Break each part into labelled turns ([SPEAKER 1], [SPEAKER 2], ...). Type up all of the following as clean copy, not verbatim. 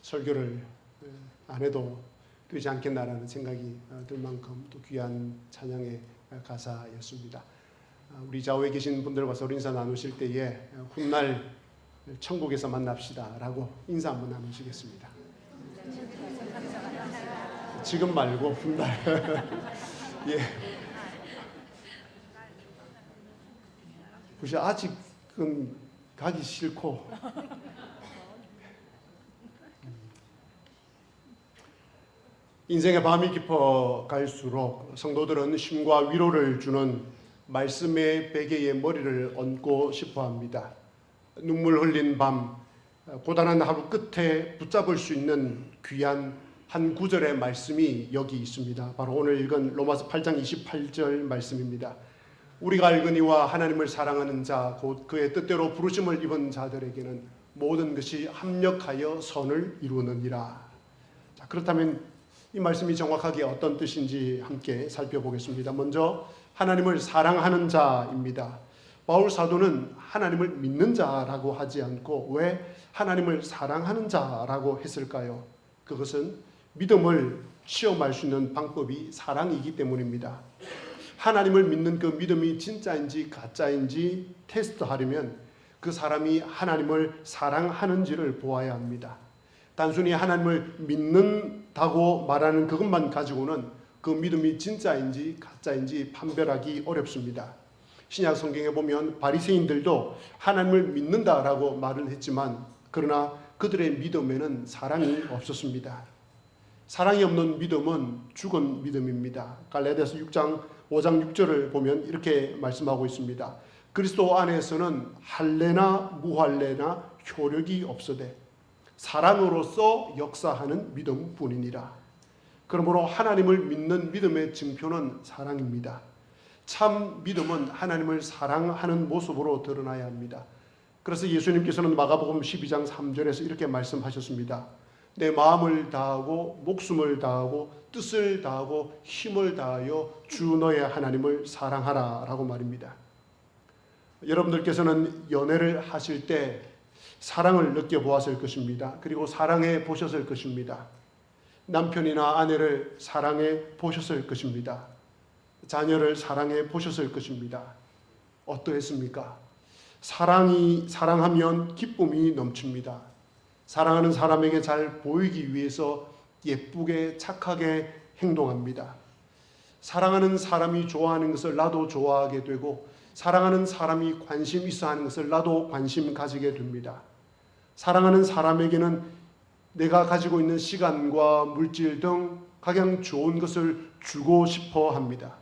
[SPEAKER 1] 설교를 안 해도 되지 않겠나라는 생각이 들 만큼 또 귀한 찬양의 가사였습니다. 우리 좌우에 계신 분들과 서로 인사 나누실 때에 훗날 천국에서 만납시다 라고 인사 한번 나누시겠습니다. 지금 말고 훗날. 예. 혹시 아직은 가기 싫고 인생의 밤이 깊어 갈수록 성도들은 쉼과 위로를 주는 말씀의 베개에 머리를 얹고 싶어 합니다. 눈물 흘린 밤, 고단한 하루 끝에 붙잡을 수 있는 귀한 한 구절의 말씀이 여기 있습니다. 바로 오늘 읽은 로마서 8장 28절 말씀입니다. 우리가 알거니와 하나님을 사랑하는 자, 곧 그의 뜻대로 부르심을 입은 자들에게는 모든 것이 합력하여 선을 이루느니라. 자, 그렇다면 이 말씀이 정확하게 어떤 뜻인지 함께 살펴보겠습니다. 먼저 하나님을 사랑하는 자입니다. 바울 사도는 하나님을 믿는 자라고 하지 않고 왜 하나님을 사랑하는 자라고 했을까요? 그것은 믿음을 시험할 수 있는 방법이 사랑이기 때문입니다. 하나님을 믿는 그 믿음이 진짜인지 가짜인지 테스트하려면 그 사람이 하나님을 사랑하는지를 보아야 합니다. 단순히 하나님을 믿는다고 말하는 그것만 가지고는 그 믿음이 진짜인지 가짜인지 판별하기 어렵습니다. 신약 성경에 보면 바리새인들도 하나님을 믿는다라고 말을 했지만 그러나 그들의 믿음에는 사랑이 없었습니다. 사랑이 없는 믿음은 죽은 믿음입니다. 갈라디아서 5장 6절을 보면 이렇게 말씀하고 있습니다. 그리스도 안에서는 할례나 무할례나 효력이 없으되 사랑으로서 역사하는 믿음뿐이니라. 그러므로 하나님을 믿는 믿음의 증표는 사랑입니다. 참 믿음은 하나님을 사랑하는 모습으로 드러나야 합니다. 그래서 예수님께서는 마가복음 12장 3절에서 이렇게 말씀하셨습니다. 내 마음을 다하고 목숨을 다하고 뜻을 다하고 힘을 다하여 주 너의 하나님을 사랑하라 라고 말입니다. 여러분들께서는 연애를 하실 때 사랑을 느껴보았을 것입니다. 그리고 사랑해 보셨을 것입니다. 남편이나 아내를 사랑해 보셨을 것입니다. 자녀를 사랑해 보셨을 것입니다. 어떠했습니까? 사랑하면 기쁨이 넘칩니다. 사랑하는 사람에게 잘 보이기 위해서 예쁘게 착하게 행동합니다. 사랑하는 사람이 좋아하는 것을 나도 좋아하게 되고 사랑하는 사람이 관심 있어 하는 것을 나도 관심 가지게 됩니다. 사랑하는 사람에게는 내가 가지고 있는 시간과 물질 등 가장 좋은 것을 주고 싶어 합니다.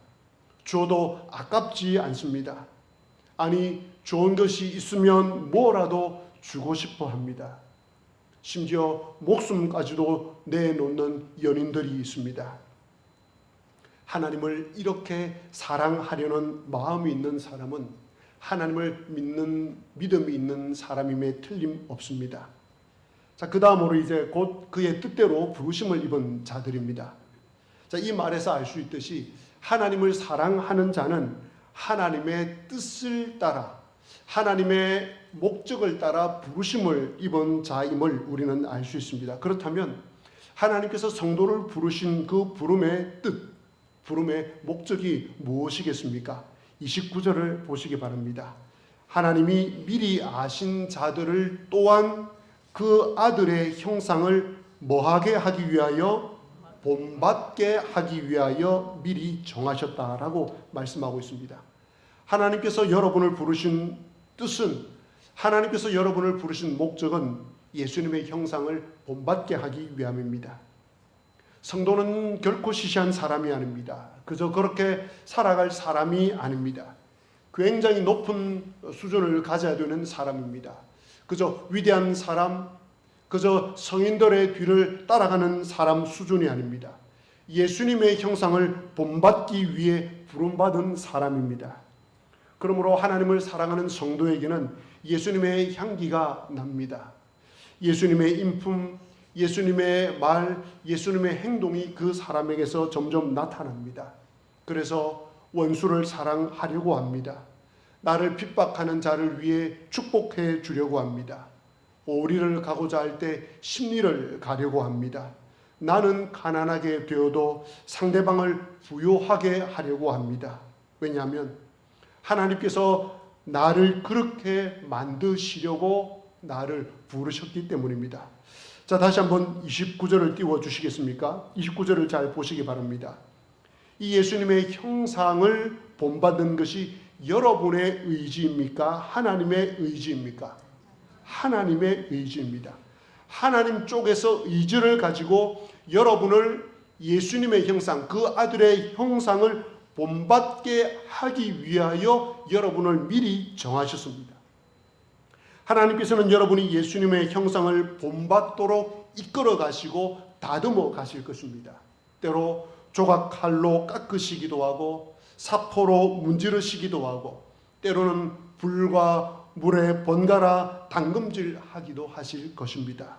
[SPEAKER 1] 줘도 아깝지 않습니다. 아니, 좋은 것이 있으면 뭐라도 주고 싶어 합니다. 심지어 목숨까지도 내놓는 연인들이 있습니다. 하나님을 이렇게 사랑하려는 마음이 있는 사람은 하나님을 믿는 믿음이 있는 사람임에 틀림없습니다. 자, 그 다음으로 이제 곧 그의 뜻대로 부르심을 입은 자들입니다. 자, 이 말에서 알 수 있듯이 하나님을 사랑하는 자는 하나님의 뜻을 따라 하나님의 목적을 따라 부르심을 입은 자임을 우리는 알 수 있습니다. 그렇다면 하나님께서 성도를 부르신 그 부름의 뜻, 부름의 목적이 무엇이겠습니까? 29절을 보시기 바랍니다. 하나님이 미리 아신 자들을 또한 그 아들의 형상을 뭐하게 하기 위하여? 본받게 하기 위하여 미리 정하셨다라고 말씀하고 있습니다. 하나님께서 여러분을 부르신 뜻은, 하나님께서 여러분을 부르신 목적은 예수님의 형상을 본받게 하기 위함입니다. 성도는 결코 시시한 사람이 아닙니다. 그저 그렇게 살아갈 사람이 아닙니다. 굉장히 높은 수준을 가져야 되는 사람입니다. 그저 위대한 사람, 그저 성인들의 뒤를 따라가는 사람 수준이 아닙니다. 예수님의 형상을 본받기 위해 부름받은 사람입니다. 그러므로 하나님을 사랑하는 성도에게는 예수님의 향기가 납니다. 예수님의 인품, 예수님의 말, 예수님의 행동이 그 사람에게서 점점 나타납니다. 그래서 원수를 사랑하려고 합니다. 나를 핍박하는 자를 위해 축복해 주려고 합니다. 오리를 가고자 할 때 10리를 가려고 합니다. 나는 가난하게 되어도 상대방을 부유하게 하려고 합니다. 왜냐하면 하나님께서 나를 그렇게 만드시려고 나를 부르셨기 때문입니다. 자, 다시 한번 29절을 띄워주시겠습니까? 29절을 잘 보시기 바랍니다. 이 예수님의 형상을 본받는 것이 여러분의 의지입니까? 하나님의 의지입니까? 하나님의 의지입니다. 하나님 쪽에서 의지를 가지고 여러분을 예수님의 형상, 그 아들의 형상을 본받게 하기 위하여 여러분을 미리 정하셨습니다. 하나님께서는 여러분이 예수님의 형상을 본받도록 이끌어 가시고 다듬어 가실 것입니다. 때로 조각칼로 깎으시기도 하고 사포로 문지르시기도 하고 때로는 불과 물에 번갈아 담금질 하기도 하실 것입니다.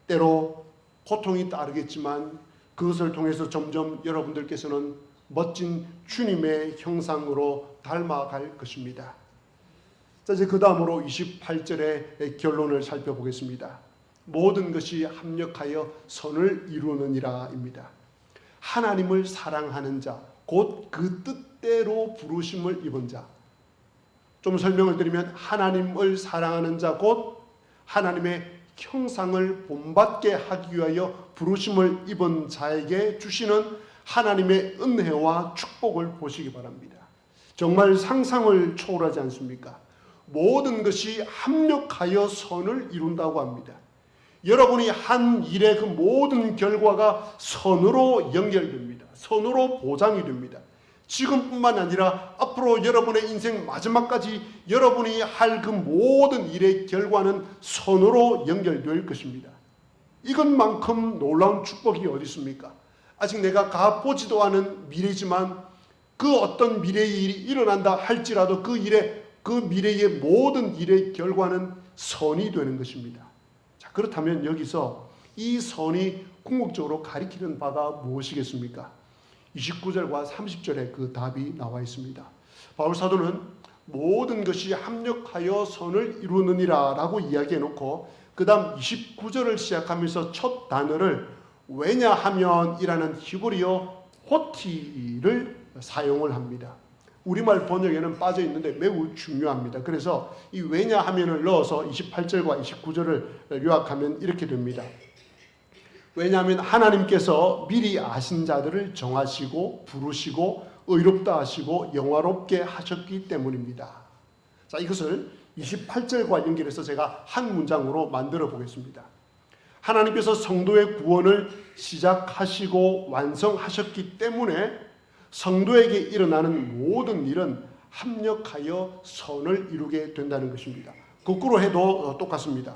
[SPEAKER 1] 때로 고통이 따르겠지만 그것을 통해서 점점 여러분들께서는 멋진 주님의 형상으로 닮아갈 것입니다. 자, 이제 그 다음으로 28절의 결론을 살펴보겠습니다. 모든 것이 합력하여 선을 이루느니라입니다. 하나님을 사랑하는 자, 곧 그 뜻대로 부르심을 입은 자. 좀 설명을 드리면 하나님을 사랑하는 자, 곧 하나님의 형상을 본받게 하기 위하여 부르심을 입은 자에게 주시는 하나님의 은혜와 축복을 보시기 바랍니다. 정말 상상을 초월하지 않습니까? 모든 것이 합력하여 선을 이룬다고 합니다. 여러분이 한 일의 그 모든 결과가 선으로 연결됩니다. 선으로 보장이 됩니다. 지금뿐만 아니라 앞으로 여러분의 인생 마지막까지 여러분이 할 그 모든 일의 결과는 선으로 연결될 것입니다. 이것만큼 놀라운 축복이 어디 있습니까? 아직 내가 가보지도 않은 미래지만 그 어떤 미래의 일이 일어난다 할지라도 그 미래의 모든 일의 결과는 선이 되는 것입니다. 자, 그렇다면 여기서 이 선이 궁극적으로 가리키는 바가 무엇이겠습니까? 29절과 30절에 그 답이 나와 있습니다. 바울 사도는 모든 것이 합력하여 선을 이루느니라 라고 이야기해 놓고 그 다음 29절을 시작하면서 첫 단어를 왜냐하면 이라는 히브리어 호티를 사용을 합니다. 우리말 번역에는 빠져 있는데 매우 중요합니다. 그래서 이 왜냐하면을 넣어서 28절과 29절을 요약하면 이렇게 됩니다. 왜냐하면 하나님께서 미리 아신 자들을 정하시고 부르시고 의롭다 하시고 영화롭게 하셨기 때문입니다. 자, 이것을 28절과 연결해서 제가 한 문장으로 만들어 보겠습니다. 하나님께서 성도의 구원을 시작하시고 완성하셨기 때문에 성도에게 일어나는 모든 일은 합력하여 선을 이루게 된다는 것입니다. 거꾸로 해도 똑같습니다.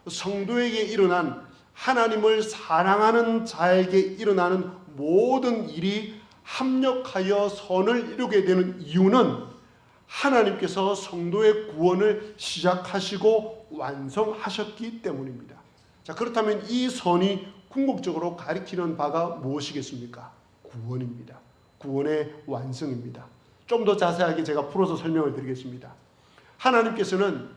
[SPEAKER 1] 성도에게 일어난 하나님을 사랑하는 자에게 일어나는 모든 일이 합력하여 선을 이루게 되는 이유는 하나님께서 성도의 구원을 시작하시고 완성하셨기 때문입니다. 자, 그렇다면 이 선이 궁극적으로 가리키는 바가 무엇이겠습니까? 구원입니다. 구원의 완성입니다. 좀 더 자세하게 제가 풀어서 설명을 드리겠습니다. 하나님께서는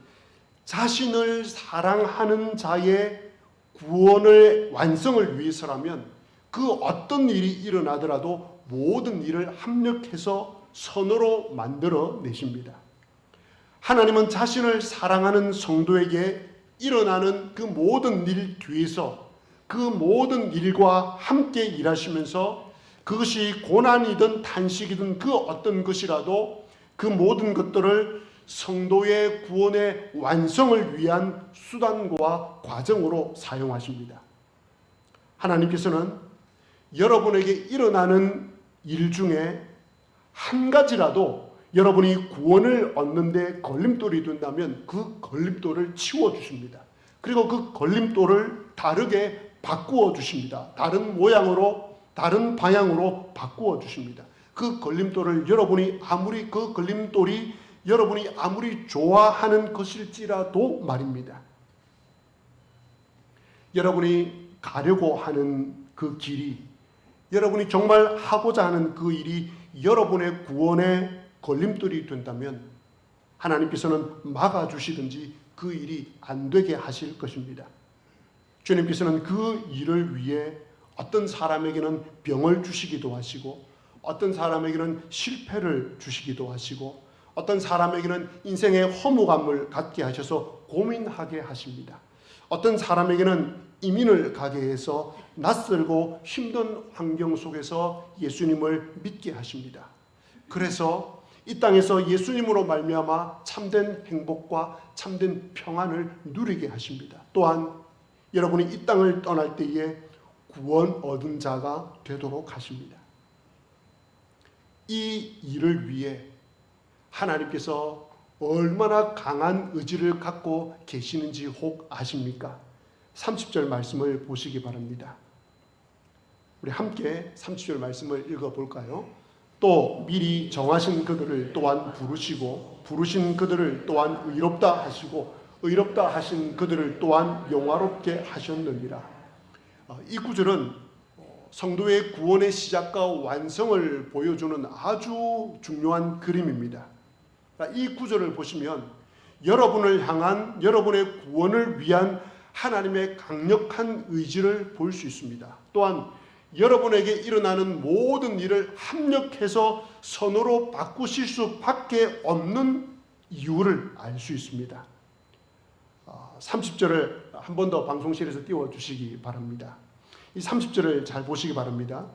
[SPEAKER 1] 자신을 사랑하는 자의 구원의 완성을 위해서라면 그 어떤 일이 일어나더라도 모든 일을 합력해서 선으로 만들어 내십니다. 하나님은 자신을 사랑하는 성도에게 일어나는 그 모든 일 뒤에서 그 모든 일과 함께 일하시면서 그것이 고난이든 탄식이든 그 어떤 것이라도 그 모든 것들을 성도의 구원의 완성을 위한 수단과 과정으로 사용하십니다. 하나님께서는 여러분에게 일어나는 일 중에 한 가지라도 여러분이 구원을 얻는 데 걸림돌이 된다면 그 걸림돌을 치워주십니다. 그리고 그 걸림돌을 다르게 바꾸어 주십니다. 다른 모양으로 다른 방향으로 바꾸어 주십니다. 그 걸림돌을 그 걸림돌이 여러분이 아무리 좋아하는 것일지라도 말입니다. 여러분이 가려고 하는 그 길이, 여러분이 정말 하고자 하는 그 일이 여러분의 구원의 걸림돌이 된다면 하나님께서는 막아주시든지 그 일이 안 되게 하실 것입니다. 주님께서는 그 일을 위해 어떤 사람에게는 병을 주시기도 하시고, 어떤 사람에게는 실패를 주시기도 하시고, 어떤 사람에게는 인생의 허무감을 갖게 하셔서 고민하게 하십니다. 어떤 사람에게는 이민을 가게 해서 낯설고 힘든 환경 속에서 예수님을 믿게 하십니다. 그래서 이 땅에서 예수님으로 말미암아 참된 행복과 참된 평안을 누리게 하십니다. 또한 여러분이 이 땅을 떠날 때에 구원 얻은 자가 되도록 하십니다. 이 일을 위해 하나님께서 얼마나 강한 의지를 갖고 계시는지 혹 아십니까? 30절 말씀을 보시기 바랍니다. 우리 함께 30절 말씀을 읽어볼까요? 또 미리 정하신 그들을 또한 부르시고 부르신 그들을 또한 의롭다 하시고 의롭다 하신 그들을 또한 영화롭게 하셨느니라. 이 구절은 성도의 구원의 시작과 완성을 보여주는 아주 중요한 그림입니다. 이 구절을 보시면 여러분을 향한 여러분의 구원을 위한 하나님의 강력한 의지를 볼 수 있습니다. 또한 여러분에게 일어나는 모든 일을 합력해서 선으로 바꾸실 수밖에 없는 이유를 알 수 있습니다. 30절을 한 번 더 방송실에서 띄워주시기 바랍니다. 이 30절을 잘 보시기 바랍니다.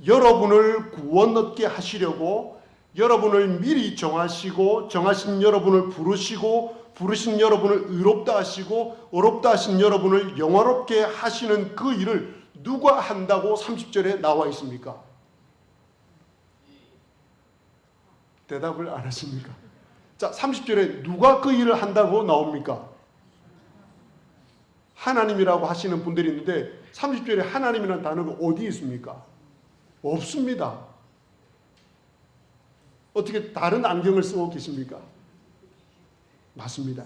[SPEAKER 1] 여러분을 구원 얻게 하시려고 여러분을 미리 정하시고 정하신 여러분을 부르시고 부르신 여러분을 의롭다 하시고 의롭다 하신 여러분을 영화롭게 하시는 그 일을 누가 한다고 30절에 나와 있습니까? 대답을 안 하십니까? 자, 30절에 누가 그 일을 한다고 나옵니까? 하나님이라고 하시는 분들이 있는데 30절에 하나님이라는 단어가 어디 있습니까? 없습니다. 어떻게 다른 안경을 쓰고 계십니까? 맞습니다.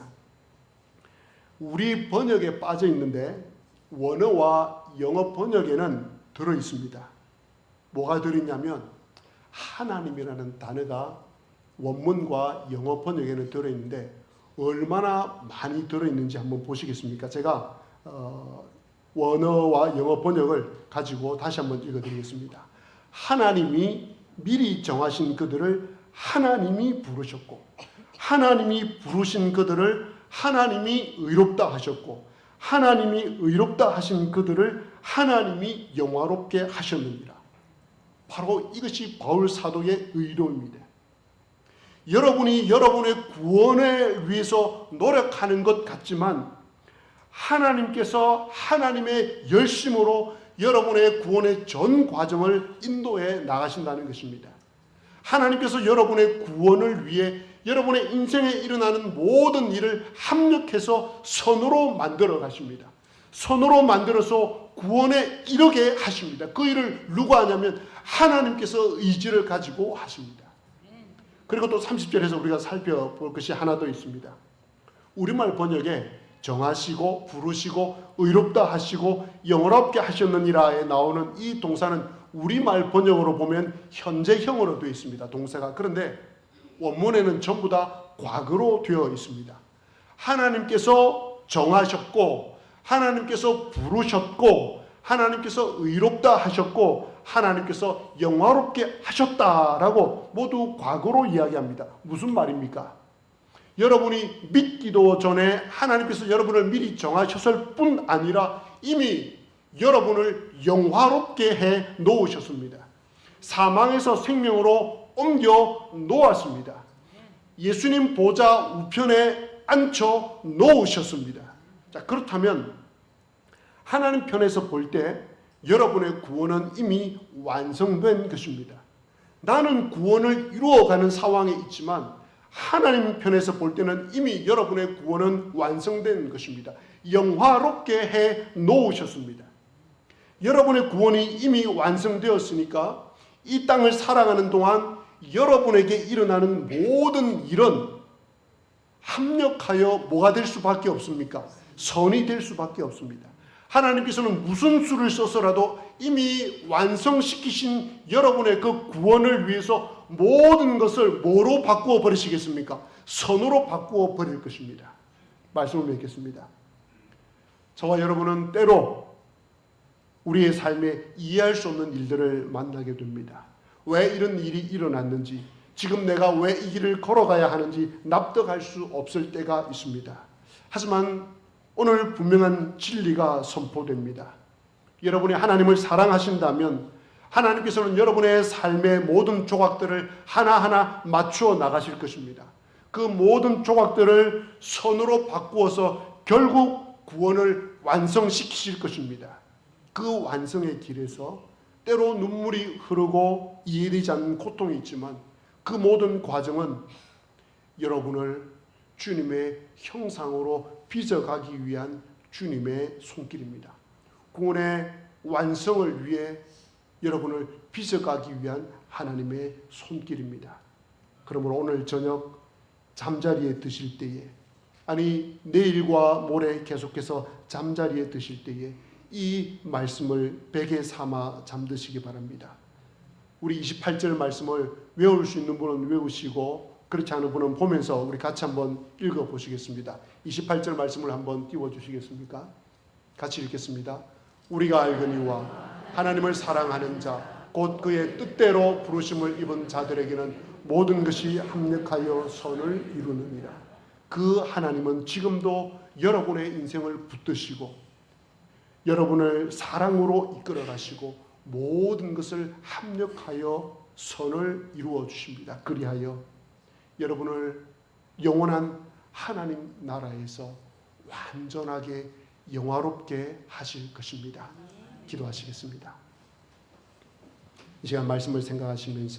[SPEAKER 1] 우리 번역에 빠져 있는데 원어와 영어 번역에는 들어 있습니다. 뭐가 들어있냐면 하나님이라는 단어가 원문과 영어 번역에는 들어 있는데 얼마나 많이 들어 있는지 한번 보시겠습니까? 제가 원어와 영어 번역을 가지고 다시 한번 읽어드리겠습니다. 하나님이 미리 정하신 그들을 하나님이 부르셨고 하나님이 부르신 그들을 하나님이 의롭다 하셨고 하나님이 의롭다 하신 그들을 하나님이 영화롭게 하셨느니라. 바로 이것이 바울 사도의 의도입니다. 여러분이 여러분의 구원을 위해서 노력하는 것 같지만 하나님께서 하나님의 열심으로 여러분의 구원의 전 과정을 인도해 나가신다는 것입니다. 하나님께서 여러분의 구원을 위해 여러분의 인생에 일어나는 모든 일을 합력해서 선으로 만들어 가십니다. 선으로 만들어서 구원에 이르게 하십니다. 그 일을 누가 하냐면 하나님께서 의지를 가지고 하십니다. 그리고 또 30절에서 우리가 살펴볼 것이 하나 더 있습니다. 우리말 번역에 정하시고 부르시고 의롭다 하시고 영원롭게 하셨느니라에 나오는 이 동사는 우리말 번역으로 보면 현재형으로 되어 있습니다. 동사가. 그런데 원문에는 전부 다 과거로 되어 있습니다. 하나님께서 정하셨고 하나님께서 부르셨고 하나님께서 의롭다 하셨고 하나님께서 영화롭게 하셨다라고 모두 과거로 이야기합니다. 무슨 말입니까? 여러분이 믿기도 전에 하나님께서 여러분을 미리 정하셨을 뿐 아니라 이미 여러분을 영화롭게 해 놓으셨습니다. 사망에서 생명으로 옮겨 놓았습니다. 예수님 보좌 우편에 앉혀 놓으셨습니다. 자, 그렇다면 하나님 편에서 볼 때 여러분의 구원은 이미 완성된 것입니다. 나는 구원을 이루어가는 상황에 있지만 하나님 편에서 볼 때는 이미 여러분의 구원은 완성된 것입니다. 영화롭게 해 놓으셨습니다. 여러분의 구원이 이미 완성되었으니까 이 땅을 살아가는 동안 여러분에게 일어나는 모든 일은 합력하여 뭐가 될 수밖에 없습니까? 선이 될 수밖에 없습니다. 하나님께서는 무슨 수를 써서라도 이미 완성시키신 여러분의 그 구원을 위해서 모든 것을 뭐로 바꾸어 버리시겠습니까? 선으로 바꾸어 버릴 것입니다. 말씀을 맺겠습니다. 저와 여러분은 때로 우리의 삶에 이해할 수 없는 일들을 만나게 됩니다. 왜 이런 일이 일어났는지, 지금 내가 왜 이 길을 걸어가야 하는지 납득할 수 없을 때가 있습니다. 하지만 오늘 분명한 진리가 선포됩니다. 여러분이 하나님을 사랑하신다면 하나님께서는 여러분의 삶의 모든 조각들을 하나하나 맞추어 나가실 것입니다. 그 모든 조각들을 선으로 바꾸어서 결국 구원을 완성시키실 것입니다. 그 완성의 길에서 때로 눈물이 흐르고 이해되지 않는 고통이 있지만 그 모든 과정은 여러분을 주님의 형상으로 빚어가기 위한 주님의 손길입니다. 구원의 완성을 위해 여러분을 빚어가기 위한 하나님의 손길입니다. 그러므로 오늘 저녁 잠자리에 드실 때에, 아니 내일과 모레 계속해서 잠자리에 드실 때에 이 말씀을 베개 삼아 잠드시기 바랍니다. 우리 28절 말씀을 외울 수 있는 분은 외우시고 그렇지 않은 분은 보면서 우리 같이 한번 읽어보시겠습니다. 28절 말씀을 한번 띄워주시겠습니까? 같이 읽겠습니다. 우리가 알거니와 하나님을 사랑하는 자 곧 그의 뜻대로 부르심을 입은 자들에게는 모든 것이 합력하여 선을 이루느니라. 그 하나님은 지금도 여러분의 인생을 붙드시고 여러분을 사랑으로 이끌어 가시고 모든 것을 합력하여 선을 이루어 주십니다. 그리하여 여러분을 영원한 하나님 나라에서 완전하게 영화롭게 하실 것입니다. 기도하시겠습니다. 이 시간 말씀을 생각하시면서